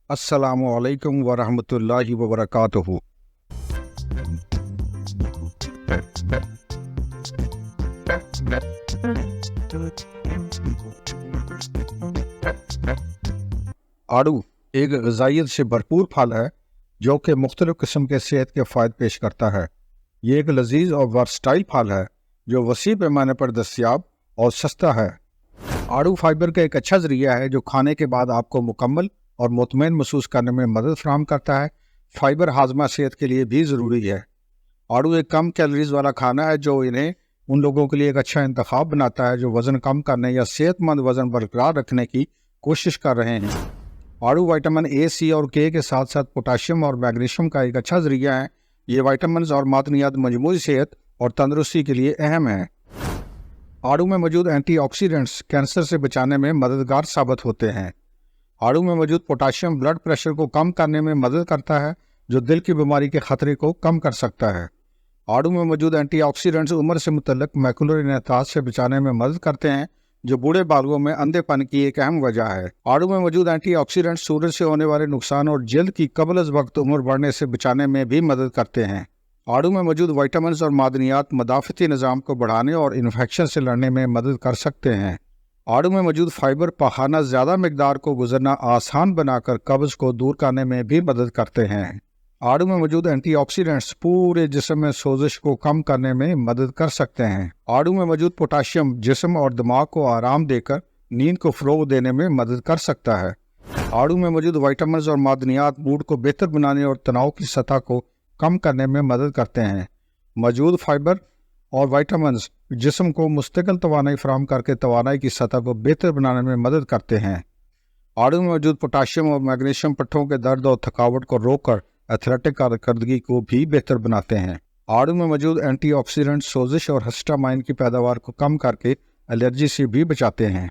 अस्सलामु अलैकुम वरहमतुल्लाहि वबरकातुहू। आड़ू एक ग़िज़ाइयत से भरपूर फल है जो कि मुख्तलिफ़ किस्म के सेहत के फ़ायदे पेश करता है। ये एक लजीज और वर्सटाइल फल है जो वसी पैमाने पर दस्तयाब और सस्ता है। आड़ू फाइबर का एक अच्छा ज़रिया है जो खाने के बाद आपको मुकम्मल और मुतमईन महसूस करने में मदद फराहम करता है। फाइबर हाजमा सेहत के लिए भी ज़रूरी है। आड़ू एक कम कैलोरीज वाला खाना है जो इन्हें उन लोगों के लिए एक अच्छा इंतखाब बनाता है जो वज़न कम करने या सेहतमंद वज़न बरकरार रखने की कोशिश कर रहे हैं। आड़ू विटामिन ए, सी और के साथ साथ पोटाशियम और मैग्नीशियम का एक अच्छा ज़रिया है। ये विटामिन और मादनियात मजमूई सेहत और तंदुरुस्ती के लिए अहम है। आड़ू में मौजूद एंटीऑक्सीडेंट्स कैंसर से बचाने में मददगार साबित होते हैं। आड़ू में मौजूद पोटाशियम ब्लड प्रेशर को कम करने में मदद करता है जो दिल की बीमारी के खतरे को कम कर सकता है। आड़ू में मौजूद एंटीऑक्सीडेंट्स उम्र से मुतल्लिक मैकुलर इन्हेताज से बचाने में मदद करते हैं जो बूढ़े बालों में अंधेपन की एक अहम वजह है। आड़ू में मौजूद एंटीऑक्सीडेंट्स सूरज से होने वाले नुकसान और जल्द की कबल अज़ वक्त उम्र बढ़ने से बचाने में भी मदद करते हैं। आड़ू में मौजूद विटामिन और मादनियात मदाफ़ती निज़ाम को बढ़ाने और इन्फेक्शन से लड़ने में मदद कर सकते हैं। आड़ू में मौजूद फाइबर पखाना ज़्यादा मकदार को गुजरना आसान बनाकर कब्ज़ को दूर करने में भी मदद करते हैं। आड़ू में मौजूद एंटीऑक्सीडेंट्स पूरे जिस्म में सोजिश को कम करने में मदद कर सकते हैं। आड़ू में मौजूद पोटाशियम जिस्म और दिमाग को आराम देकर नींद को फ़रोग़ देने में मदद कर सकता है। आड़ू में मौजूद विटामिन और मादनियात मूड को बेहतर बनाने और तनाव की सतह को कम करने में मदद करते हैं। मौजूद फाइबर और विटामिन जिस्म को मुस्तकिल तवानाई फराहम करके तवानाई की सतह को बेहतर बनाने में मदद करते हैं। आड़ू में मौजूद पोटाशियम और मैग्नीशियम पट्ठों के दर्द और थकावट को रोककर एथलेटिक कारकर्दगी को भी बेहतर बनाते हैं। आड़ू में मौजूद एंटीऑक्सीडेंट सोजिश और हिस्टामाइन की पैदावार को कम करके एलर्जी से भी बचाते हैं।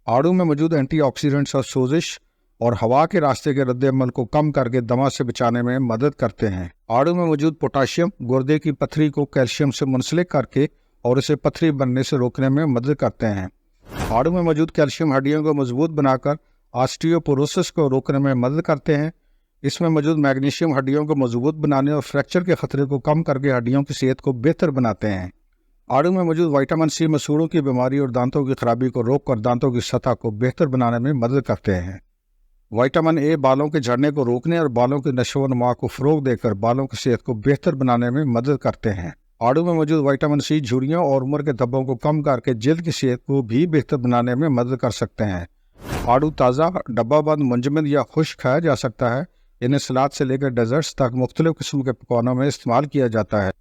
आड़ू में मौजूद एंटीऑक्सीडेंट्स और सोजिश और हवा के रास्ते के रद्द-ए-अमल को कम करके दमा से बचाने में मदद करते हैं। आड़ू में मौजूद पोटाशियम गुर्दे की पथरी को कैल्शियम से मुंसलिक करके और इसे पथरी बनने से रोकने में मदद करते हैं। आड़ू में मौजूद कैल्शियम हड्डियों को मजबूत बनाकर ऑस्टियोपोरोसिस को रोकने में मदद करते हैं। इसमें मौजूद मैग्नीशियम हड्डियों को मजबूत बनाने और फ्रैक्चर के खतरे को कम करके हड्डियों की सेहत को बेहतर बनाते हैं। आड़ू में मौजूद विटामिन सी मसूड़ों की बीमारी और दांतों की खराबी को रोककर दांतों की सतह को बेहतर बनाने में मदद करते हैं। विटामिन ए बालों के झड़ने को रोकने और बालों की नशो-व-नमा को फ़रोग़ देकर बालों की सेहत को बेहतर बनाने में मदद करते हैं। आड़ू में मौजूद विटामिन सी झुर्रियों और उम्र के धब्बों को कम करके जल्द की सेहत को भी बेहतर बनाने में मदद कर सकते हैं। आड़ू ताज़ा, डब्बाबंद, मुंजमद या खुश्क खाया जा सकता है। इन्हें सलाद से लेकर डेजर्ट्स तक मुख्तलिफ किस्म के पकवानों में इस्तेमाल किया जाता है।